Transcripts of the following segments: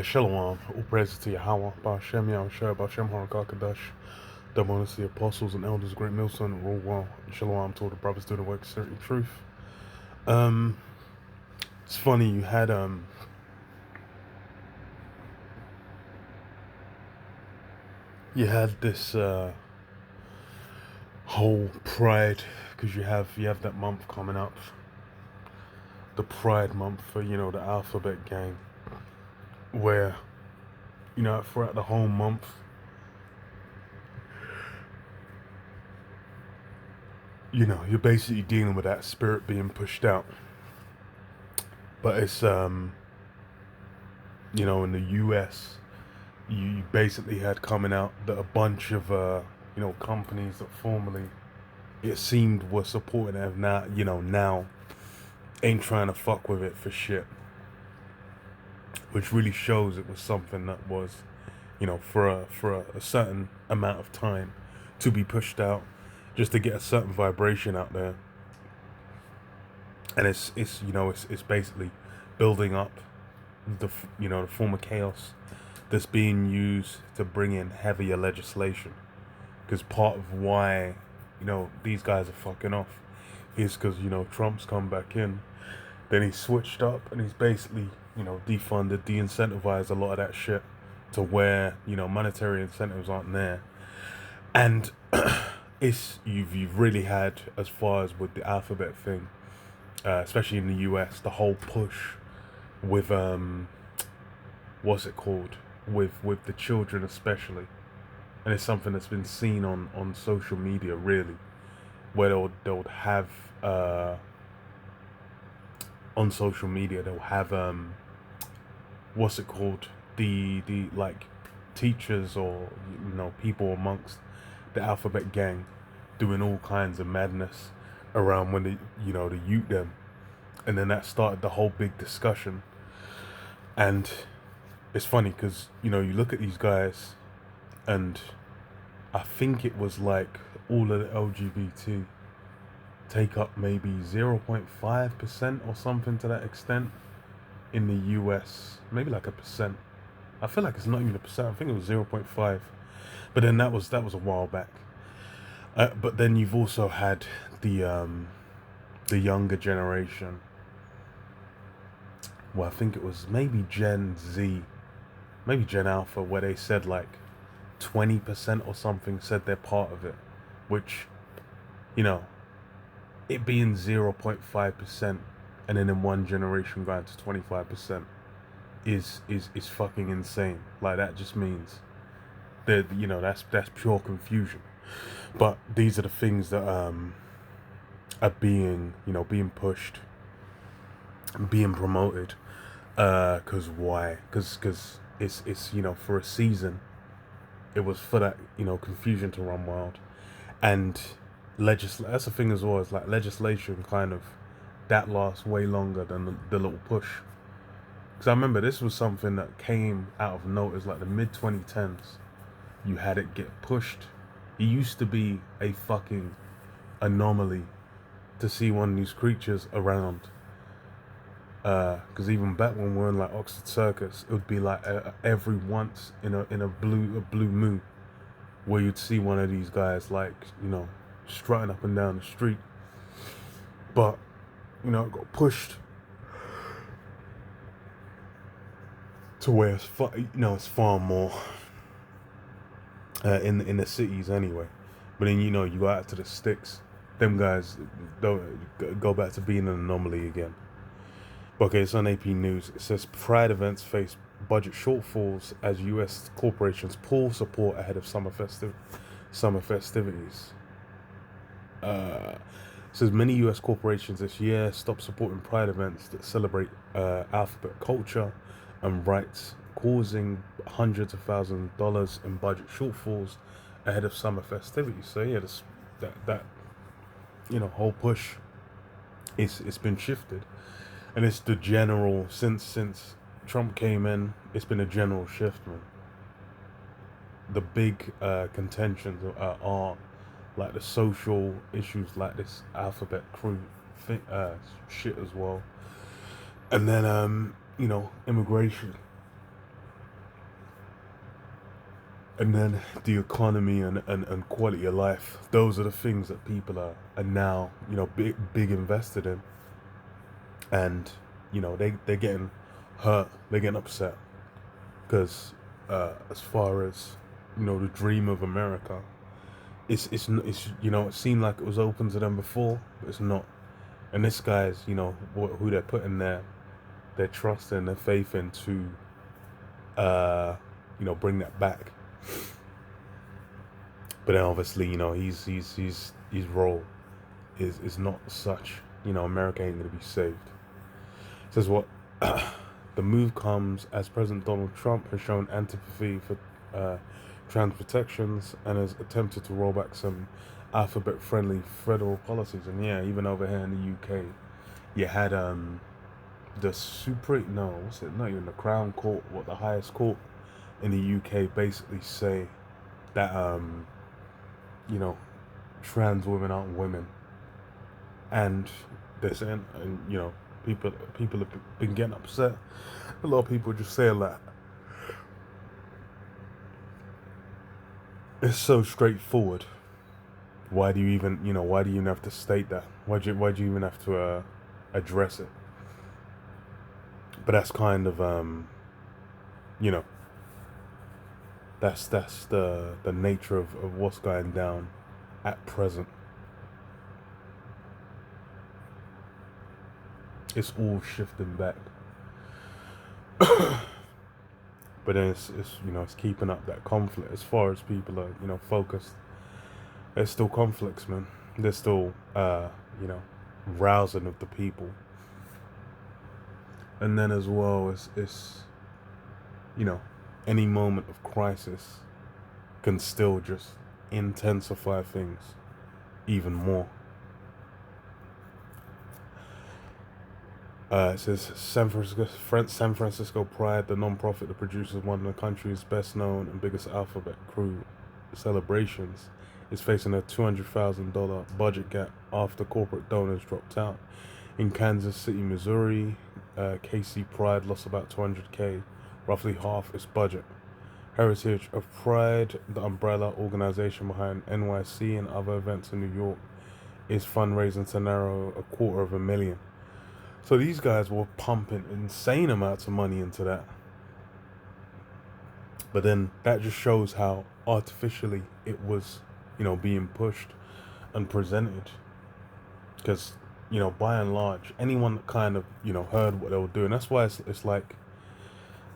Shalom, all praises to Yahweh, Ba'ashem Yahushua, Ba'ashem HaRakakadash, double honors to the apostles and elders, great millstone, and rule well. Shalom to all the brothers do the work, certain truth. Um, it's funny, you had this, whole pride, because you have that month coming up, the pride month for, the alphabet gang, where, throughout the whole month, you're basically dealing with that spirit being pushed out. But it's in the US, you basically had coming out that a bunch of companies that formerly it seemed were supporting it now ain't trying to fuck with it for shit, which really shows it was something that was for a certain amount of time to be pushed out just to get a certain vibration out there. And it's basically building up the form of chaos that's being used to bring in heavier legislation. Because part of why these guys are fucking off is because Trump's come back in, then he switched up and he's basically defunded, de-incentivized a lot of that shit to where monetary incentives aren't there. And you've really had, as far as with the alphabet thing, especially in the US, the whole push with what's it called, with the children especially, and it's something that's been seen on social media really, where they'll have on social media they'll have what's it called, the like teachers or people amongst the alphabet gang doing all kinds of madness around when the youth them, and then that started the whole big discussion. And it's funny because you look at these guys, and I think it was like all of the LGBT take up maybe 0.5% or something to that extent in the US, maybe like a percent. I feel like it's not even a percent. I think it was 0.5, but then that was a while back. But then you've also had the younger generation. Well, I think it was maybe Gen Z, maybe Gen Alpha, where they said like 20% or something said they're part of it, which, you know, it being 0.5% and then in one generation going to 25% is fucking insane. Like, that just means that that's pure confusion. But these are the things that are being pushed, being promoted. Cause why? Cause it's for a season it was for that confusion to run wild, and that's the thing as well. Is like legislation kind of that lasts way longer than the little push. Because I remember this was something that came out of notice, like the mid 2010s. You had it get pushed. It used to be a fucking anomaly to see one of these creatures around. Because even back when we were in like Oxford Circus, it would be like every once in a blue moon, where you'd see one of these guys like strutting up and down the street. But it got pushed to where it's far more in the cities anyway. But then you go out to the sticks, them guys don't go back to being an anomaly again. Okay, it's on AP News. It says Pride events face budget shortfalls as U.S. corporations pull support ahead of summer festivities. It says many U.S. corporations this year stopped supporting Pride events that celebrate alphabet culture and rights, causing hundreds of thousands of dollars in budget shortfalls ahead of summer festivities. So yeah, that whole push, it's been shifted. And it's the general, since Trump came in, it's been a general shift, man. The big contentions are like the social issues, like this alphabet crew shit as well, and then immigration. And then the economy and quality of life. Those are the things that people are now, big invested in. And, they're getting hurt, they're getting upset. Because as far as, the dream of America, it's it seemed like it was open to them before, but it's not. And this guy's, who they're putting their trust and their faith in to, bring that back. But then obviously, his role is not such. America ain't gonna be saved. It says what the move comes as President Donald Trump has shown antipathy for trans protections and has attempted to roll back some alphabet-friendly federal policies. And yeah, even over here in the UK, you had the what's it? Not even the Crown Court, what the highest court in the UK basically say that you know, trans women aren't women, and they're saying, and people have been getting upset. A lot of people just saying that it's so straightforward. Why do you even, why do you even have to state that? Why do you even have to address it? But that's kind of, you know, that's the nature of what's going down at present. It's all shifting back. But then it's it's keeping up that conflict. As far as people are focused, there's still conflicts, man. There's still rousing of the people. And then as well, it's any moment of crisis can still just intensify things even more. It says San Francisco Pride, the non-profit that produces one of the country's best known and biggest alphabet crew celebrations, is facing a $200,000 budget gap after corporate donors dropped out. In Kansas City, Missouri, KC Pride lost about $200K, roughly half its budget. Heritage of Pride, the umbrella organization behind NYC and other events in New York, is fundraising to narrow $250,000. So these guys were pumping insane amounts of money into that. But then that just shows how artificially it was, being pushed and presented. Because, by and large, anyone that kind of, heard what they were doing, that's why it's like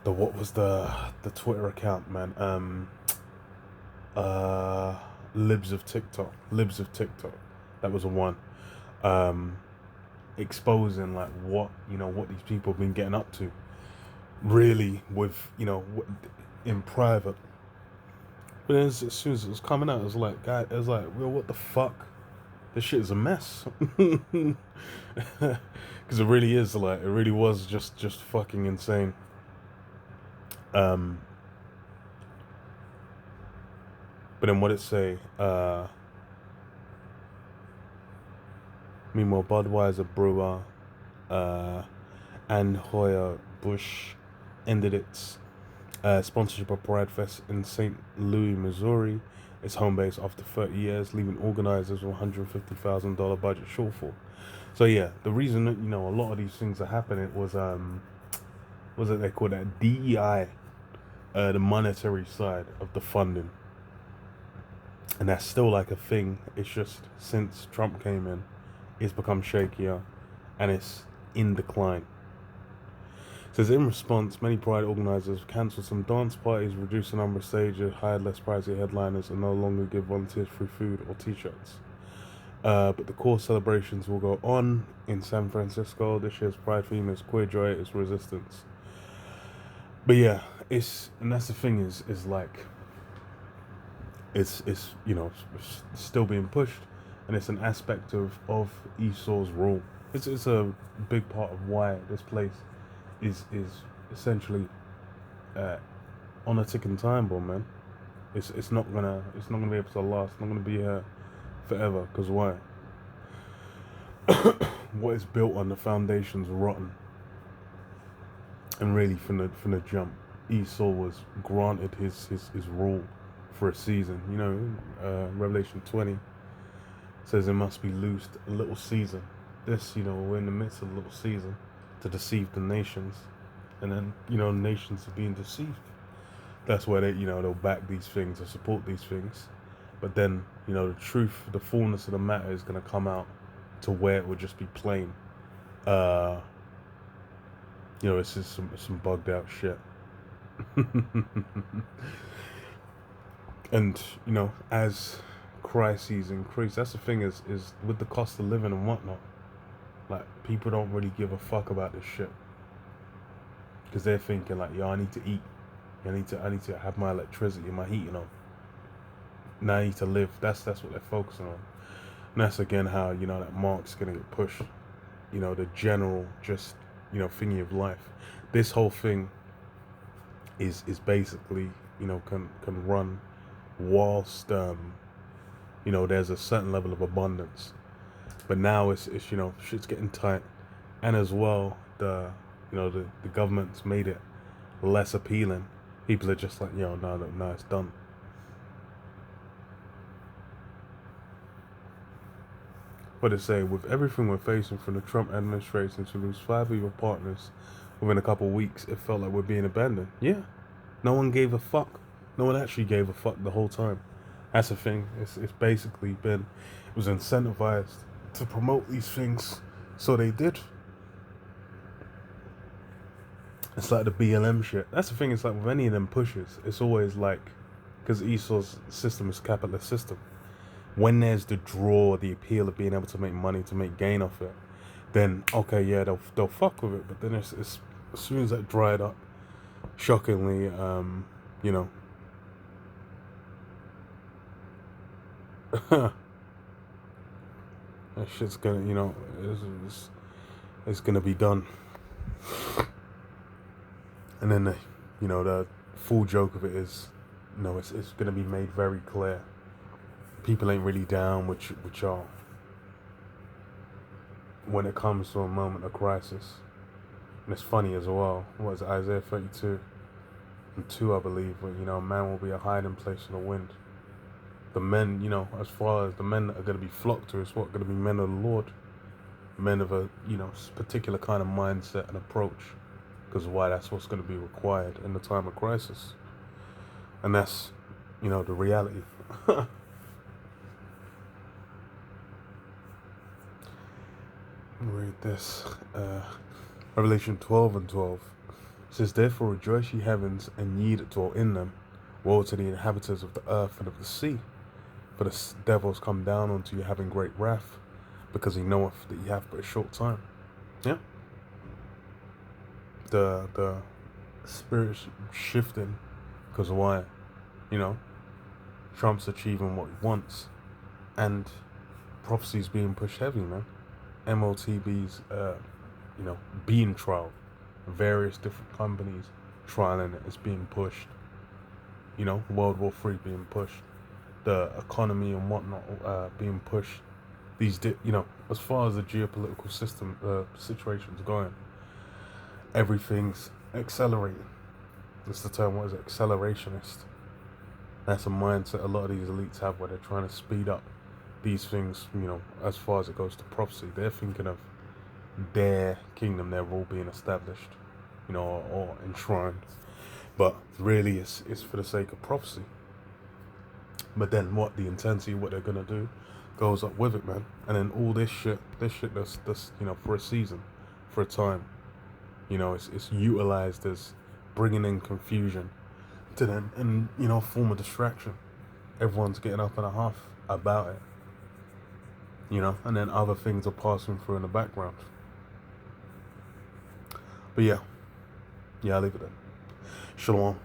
what was the Twitter account, man? Libs of TikTok. That was the one. Exposing like what these people have been getting up to, really, with in private. But then as soon as it was coming out, it was like, well, what the fuck? This shit is a mess. Because it really is, like, it really was just fucking insane. But then what it say? Meanwhile, Budweiser brewer Anheuser-Busch ended its sponsorship of Pride Fest in St. Louis, Missouri, its home base, after 30 years, leaving organizers with $150,000 budget shortfall. So yeah, the reason that a lot of these things are happening was it they call that DEI, the monetary side of the funding, and that's still like a thing. It's just since Trump came in, it's become shakier, and it's in decline. It says in response, many Pride organizers have cancelled some dance parties, reduced the number of stages, hired less pricey headliners, and no longer give volunteers free food or t-shirts. But the core celebrations will go on in San Francisco. This year's Pride theme is queer joy is resistance. But yeah, and that's the thing is like it's still being pushed, and it's an aspect of Esau's rule. It's a big part of why this place is essentially on a ticking time bomb, man. It's not gonna be able to last. It's not gonna be here forever. Because why? What is built on the foundation's rotten. And really, from the jump, Esau was granted his rule, for a season. You know, Revelation 20 says it must be loosed a little season. This, you know, we're in the midst of a little season to deceive the nations, and then, you know, nations are being deceived. That's why they, you know, they'll back these things or support these things. But then, you know, the truth, the fullness of the matter is going to come out to where it would just be plain. You know, it's just some bugged out shit. And, you know, as crises increase, that's the thing is with the cost of living and whatnot, like, people don't really give a fuck about this shit. Because they're thinking like, yo, I need to eat. I need to have my electricity and my heating on. Now I need to live. That's what they're focusing on. And that's again how, you know, that mark's gonna get pushed. You know, the general just, you know, thingy of life. This whole thing is basically, you know, can run whilst you know, there's a certain level of abundance. But now it's you know, shit's getting tight. And as well, the government's made it less appealing. People are just like, yo, no, it's done. But they say, with everything we're facing from the Trump administration, to lose 5 of your partners within a couple of weeks, it felt like we're being abandoned. Yeah, no one gave a fuck. No one actually gave a fuck the whole time. That's the thing. It's basically been, it was incentivized to promote these things, so they did. It's like the BLM shit. That's the thing. It's like with any of them pushes, it's always like, because Esau's system is a capitalist system. When there's the draw, the appeal of being able to make money, to make gain off it, then okay, yeah, they'll fuck with it. But then it's as soon as that dried up, shockingly, you know, that shit's gonna, you know, it's gonna be done. And then the full joke of it is, you know, it's gonna be made very clear. People ain't really down with y'all when it comes to a moment of crisis. And it's funny as well. What is it, Isaiah 32:2, I believe, where, you know, man will be a hiding place in the wind. The men, you know, as far as the men that are going to be flocked to, is what going to be men of the Lord, men of a, you know, particular kind of mindset and approach. Because why? That's what's going to be required in the time of crisis, and that's, you know, the reality. Read this. Revelation 12:12 says, "Therefore rejoice, ye heavens, and ye that dwell in them. Woe to the inhabitants of the earth and of the sea, for the devils come down unto you having great wrath, because he knoweth that ye have but a short time." Yeah. The spirit's shifting, because why? You know, Trump's achieving what he wants, and prophecy's being pushed heavy, man. MOTB's, you know, being trialed. Various different companies trialing it. It's being pushed. You know, World War III being pushed. The economy and whatnot being pushed. These, you know, as far as the geopolitical system situation's going, everything's accelerating. That's the term. What is it? Accelerationist. That's a mindset a lot of these elites have, where they're trying to speed up these things, you know, as far as it goes to prophecy. They're thinking of their kingdom, their rule being established, you know, or enshrined. But really, it's for the sake of prophecy. But then what the intensity, what they're gonna do, goes up with it, man. And then all this shit that's you know, for a season, for a time, you know, it's utilized as bringing in confusion to them, and, you know, form of distraction. Everyone's getting up in a huff about it, you know, and then other things are passing through in the background. But yeah, I'll leave it there. Shalom.